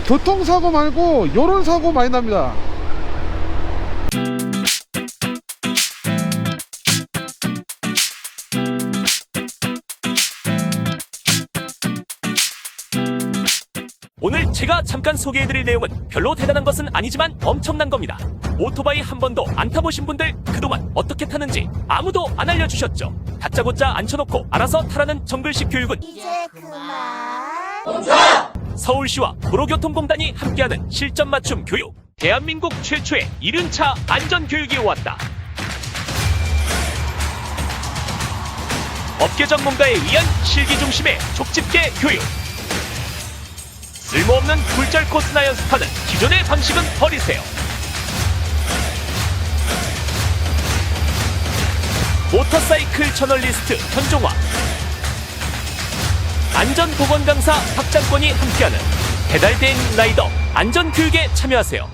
교통사고 말고 요런 사고 많이 납니다. 오늘 제가 잠깐 소개해드릴 내용은 별로 대단한 것은 아니지만 엄청난 겁니다. 오토바이 한 번도 안 타보신 분들 그동안 어떻게 타는지 아무도 안 알려주셨죠. 다짜고짜 앉혀놓고 알아서 타라는 정글식 교육은 이제 그만. 서울시와 도로교통공단이 함께하는 실전 맞춤 교육. 대한민국 최초의 이륜차 안전교육이 왔다. 업계 전문가에 의한 실기 중심의 족집게 교육. 쓸모없는 굴절 코스나 연습하는 기존의 방식은 버리세요. 모터사이클 저널리스트 현종화, 안전보건 강사 박장권이 함께하는 배달대행 라이더 안전교육에 참여하세요.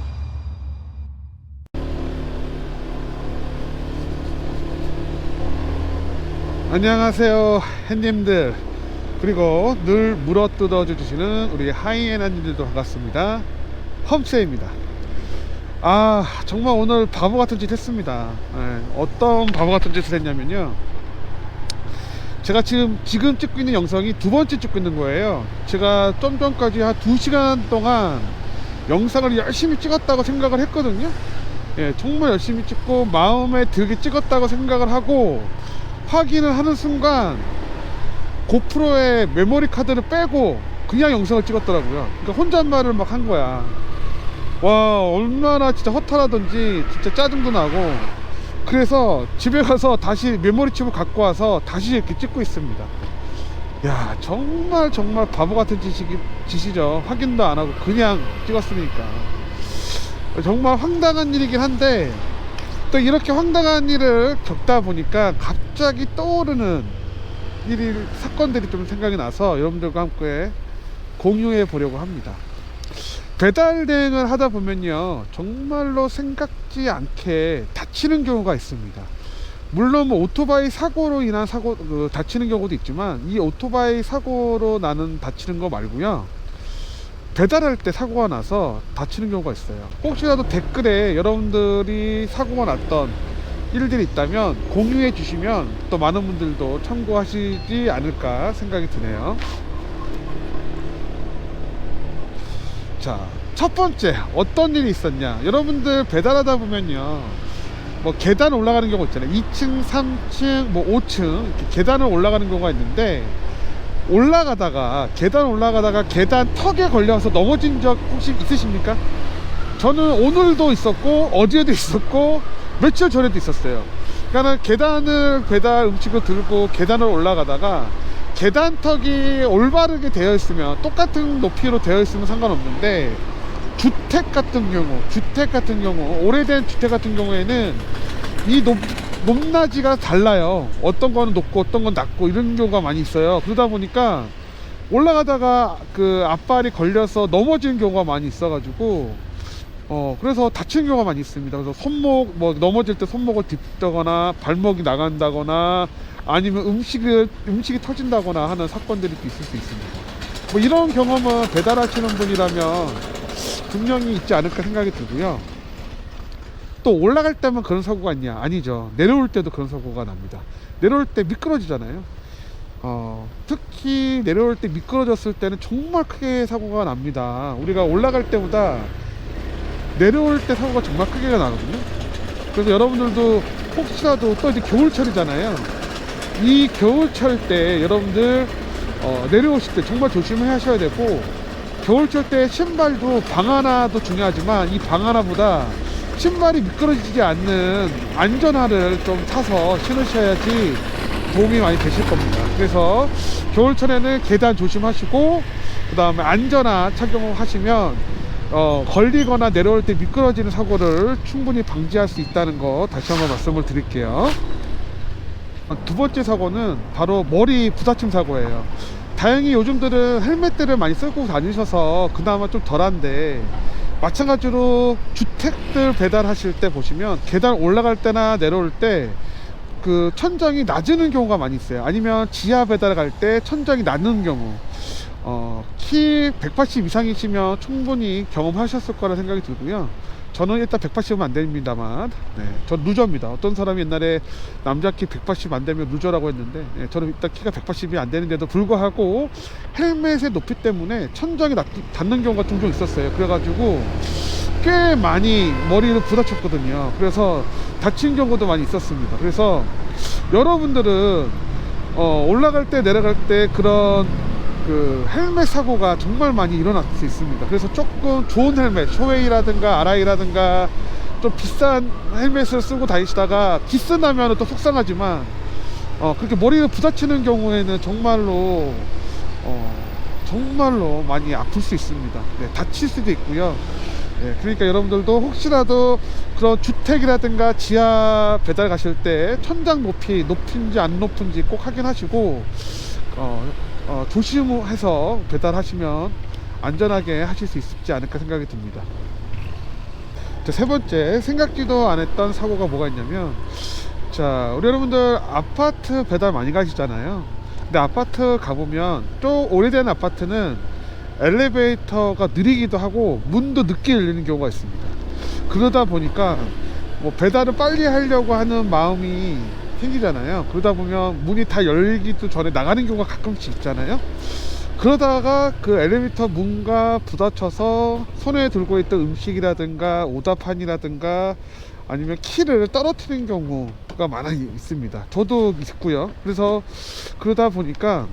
안녕하세요 햇님들, 그리고 늘 물어뜯어 주시는 우리 하이에나님들도 반갑습니다. 험세입니다. 정말 오늘 바보같은 짓 했습니다. 어떤 바보같은 짓을 했냐면요, 제가 지금 찍고 있는 영상이 두 번째 찍고 있는 거예요. 제가 좀 전까지 한 2시간 동안 영상을 열심히 찍었다고 생각을 했거든요. 정말 열심히 찍고 마음에 들게 찍었다고 생각을 하고 확인을 하는 순간 고프로의 메모리 카드를 빼고 그냥 영상을 찍었더라고요. 그러니까 혼잣말을 막 한 거야. 와, 얼마나 진짜 허탈하던지 진짜 짜증도 나고. 그래서 집에 가서 다시 메모리 칩을 갖고 와서 다시 이렇게 찍고 있습니다. 야, 정말 바보 같은 짓이죠. 확인도 안 하고 그냥 찍었으니까. 정말 황당한 일이긴 한데, 또 이렇게 황당한 일을 겪다 보니까 갑자기 떠오르는 사건들이 좀 생각이 나서 여러분들과 함께 공유해 보려고 합니다. 배달 대행을 하다 보면요, 정말로 생각지 않게 다치는 경우가 있습니다. 물론 뭐 오토바이 사고로 인한 다치는 경우도 있지만, 이 오토바이 사고로 나는 다치는 거 말고요, 배달할 때 사고가 나서 다치는 경우가 있어요. 혹시라도 댓글에 여러분들이 사고가 났던 일들이 있다면 공유해 주시면 또 많은 분들도 참고하시지 않을까 생각이 드네요. 자, 첫 번째 어떤 일이 있었냐, 여러분들 배달하다 보면요, 뭐 계단 올라가는 경우 있잖아요. 2층 3층 뭐 5층 이렇게 계단을 올라가는 경우가 있는데, 계단 올라가다가 계단 턱에 걸려서 넘어진 적 혹시 있으십니까? 저는 오늘도 있었고 어제도 있었고 며칠 전에도 있었어요. 그러니까 계단을 배달 음식을 들고 계단을 올라가다가 계단턱이 올바르게 되어 있으면, 똑같은 높이로 되어 있으면 상관없는데, 주택 같은 경우 오래된 주택 같은 경우에는 이 높낮이가 달라요. 어떤 거는 높고 어떤 건 낮고 이런 경우가 많이 있어요. 그러다 보니까 올라가다가 그 앞발이 걸려서 넘어지는 경우가 많이 있어가지고 그래서 다치는 경우가 많이 있습니다. 그래서 넘어질 때 손목을 짚다거나 발목이 나간다거나 아니면 음식이 터진다거나 하는 사건들이 있을 수 있습니다. 뭐 이런 경험은 배달하시는 분이라면 분명히 있지 않을까 생각이 들고요. 또 올라갈 때만 그런 사고가 있냐? 아니죠. 내려올 때도 그런 사고가 납니다. 내려올 때 미끄러지잖아요. 특히 내려올 때 미끄러졌을 때는 정말 크게 사고가 납니다. 우리가 올라갈 때보다 내려올 때 사고가 정말 크게 나거든요. 그래서 여러분들도 혹시라도 또 이제 겨울철이잖아요. 이 겨울철 때 여러분들 내려오실 때 정말 조심하셔야 되고, 겨울철 때 신발도 방하나도 중요하지만 이 방하나보다 신발이 미끄러지지 않는 안전화를 좀 사서 신으셔야지 도움이 많이 되실 겁니다. 그래서 겨울철에는 계단 조심하시고, 그 다음에 안전화 착용하시면 걸리거나 내려올 때 미끄러지는 사고를 충분히 방지할 수 있다는 거 다시 한번 말씀을 드릴게요. 두 번째 사고는 바로 머리 부딪힘 사고예요. 다행히 요즘들은 헬멧들을 많이 쓰고 다니셔서 그나마 좀 덜한데, 마찬가지로 주택들 배달하실 때 보시면 계단 올라갈 때나 내려올 때 그 천장이 낮은 경우가 많이 있어요. 아니면 지하 배달 갈 때 천장이 낮은 경우, 키 180 이상이시면 충분히 경험하셨을 거라 생각이 들고요. 저는 일단 180은 안 됩니다만, 전 루저입니다. 어떤 사람이 옛날에 남자 키 180 안 되면 루저라고 했는데, 저는 일단 키가 180이 안 되는데도 불구하고 헬멧의 높이 때문에 천장에 닿는 경우가 종종 있었어요. 그래가지고 꽤 많이 머리를 부딪혔거든요. 그래서 다친 경우도 많이 있었습니다. 그래서 여러분들은 올라갈 때 내려갈 때 그런 그 헬멧 사고가 정말 많이 일어날 수 있습니다. 그래서 조금 좋은 헬멧, 쇼웨이라든가 아라이라든가 좀 비싼 헬멧을 쓰고 다니시다가 기스 나면 또 속상하지만 그렇게 머리를 부딪히는 경우에는 정말로 정말로 많이 아플 수 있습니다. 다칠 수도 있고요. 그러니까 여러분들도 혹시라도 그런 주택이라든가 지하 배달 가실 때 천장 높이 높은지 안 높은지 꼭 확인하시고 조심해서 배달하시면 안전하게 하실 수 있지 않을까 생각이 듭니다. 자, 세 번째, 생각지도 안 했던 사고가 뭐가 있냐면, 자, 우리 여러분들 아파트 배달 많이 가시잖아요. 근데 아파트 가보면 또 오래된 아파트는 엘리베이터가 느리기도 하고 문도 늦게 열리는 경우가 있습니다. 그러다 보니까 뭐 배달을 빨리 하려고 하는 마음이 생기잖아요. 그러다 보면 문이 다 열리기도 전에 나가는 경우가 가끔씩 있잖아요. 그러다가 그 엘리베이터 문과 부딪혀서 손에 들고 있던 음식이라든가 오다판이라든가 아니면 키를 떨어뜨리는 경우가 많아 있습니다. 저도 있고요. 그래서 그러다 보니까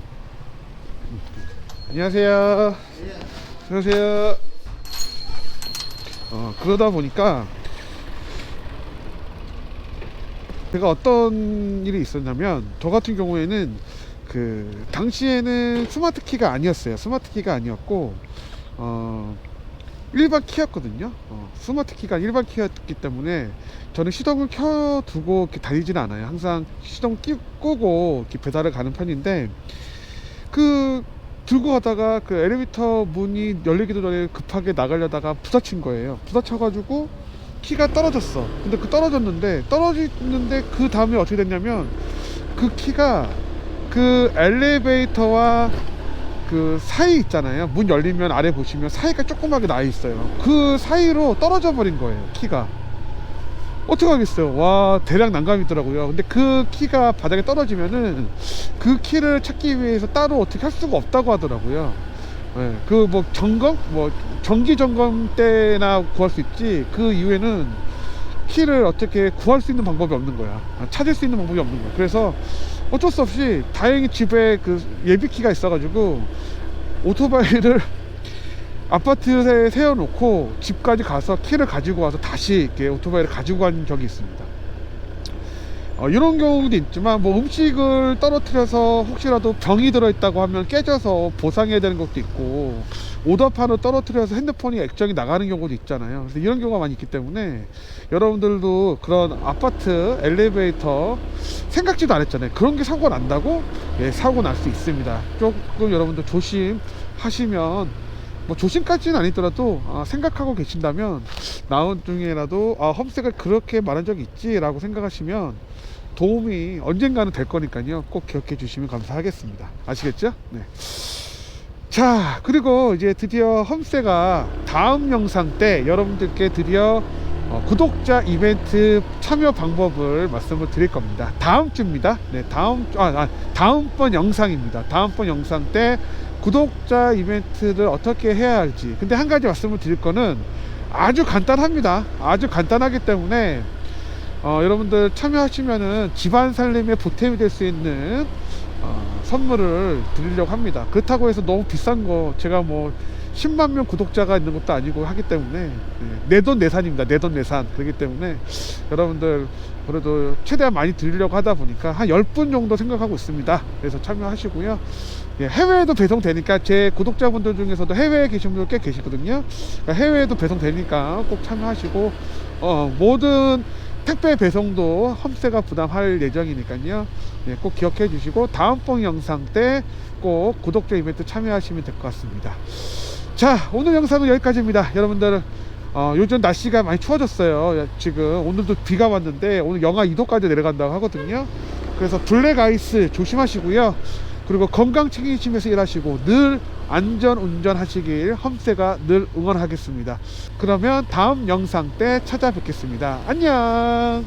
안녕하세요. 안녕하세요. 그러다 보니까 제가 어떤 일이 있었냐면, 저 같은 경우에는 그 당시에는 스마트 키가 아니었어요. 스마트 키가 아니었고 일반 키였거든요. 스마트 키가 일반 키였기 때문에 저는 시동을 켜두고 이렇게 다니지는 않아요. 항상 시동 끄고 이렇게 배달을 가는 편인데, 그 들고 가다가 그 엘리베이터 문이 열리기도 전에 급하게 나가려다가 부딪힌 거예요. 부딪혀가지고 키가 떨어졌어. 근데 떨어졌는데 그 다음에 어떻게 됐냐면, 그 키가 그 엘리베이터와 그 사이 있잖아요. 문 열리면 아래 보시면 사이가 조그맣게 나 있어요. 그 사이로 떨어져 버린 거예요. 키가. 어떻게 하겠어요. 와, 대략 난감이더라고요. 근데 그 키가 바닥에 떨어지면은 그 키를 찾기 위해서 따로 어떻게 할 수가 없다고 하더라고요. 그 뭐 점검, 뭐 정기 점검 때나 구할 수 있지, 그 이후에는 키를 어떻게 구할 수 있는 방법이 없는 거야. 찾을 수 있는 방법이 없는 거야. 그래서 어쩔 수 없이 다행히 집에 그 예비 키가 있어가지고 오토바이를 아파트에 세워놓고 집까지 가서 키를 가지고 와서 다시 이렇게 오토바이를 가지고 간 적이 있습니다. 이런 경우도 있지만, 뭐 음식을 떨어뜨려서 혹시라도 병이 들어있다고 하면 깨져서 보상해야 되는 것도 있고, 오더판을 떨어뜨려서 핸드폰이 액정이 나가는 경우도 있잖아요. 그래서 이런 경우가 많이 있기 때문에 여러분들도 그런 아파트 엘리베이터 생각지도 안 했잖아요. 그런 게 사고가 난다고? 사고 날 수 있습니다. 조금 여러분들 조심하시면, 뭐 조심까지는 아니더라도 생각하고 계신다면 나중에라도 험색을 그렇게 말한 적이 있지 라고 생각하시면 도움이 언젠가는 될 거니까요. 꼭 기억해 주시면 감사하겠습니다. 아시겠죠? 네. 자, 그리고 이제 드디어 험세가 다음 영상 때 여러분들께 드디어 구독자 이벤트 참여 방법을 말씀을 드릴 겁니다. 다음 주입니다. 네, 다음번 영상입니다. 다음번 영상 때 구독자 이벤트를 어떻게 해야 할지. 근데 한 가지 말씀을 드릴 거는 아주 간단합니다. 아주 간단하기 때문에 여러분들 참여하시면은 집안 살림에 보탬이 될 수 있는 선물을 드리려고 합니다. 그렇다고 해서 너무 비싼 거, 제가 뭐 10만 명 구독자가 있는 것도 아니고 하기 때문에 내돈내산입니다. 내돈내산. 그렇기 때문에 여러분들 그래도 최대한 많이 드리려고 하다 보니까 한 10분 정도 생각하고 있습니다. 그래서 참여하시고요. 해외에도 배송되니까, 제 구독자분들 중에서도 해외에 계신 분들 꽤 계시거든요. 그러니까 해외에도 배송되니까 꼭 참여하시고, 모든 택배 배송도 험세가 부담할 예정이니까요. 꼭 기억해 주시고 다음번 영상 때 꼭 구독자 이벤트 참여하시면 될 것 같습니다. 자, 오늘 영상은 여기까지입니다. 여러분들 요즘 날씨가 많이 추워졌어요. 지금 오늘도 비가 왔는데 오늘 영하 2도까지 내려간다고 하거든요. 그래서 블랙 아이스 조심하시고요. 그리고 건강 책임지면서 일하시고 늘 안전 운전하시길 험세가 늘 응원하겠습니다. 그러면 다음 영상 때 찾아뵙겠습니다. 안녕.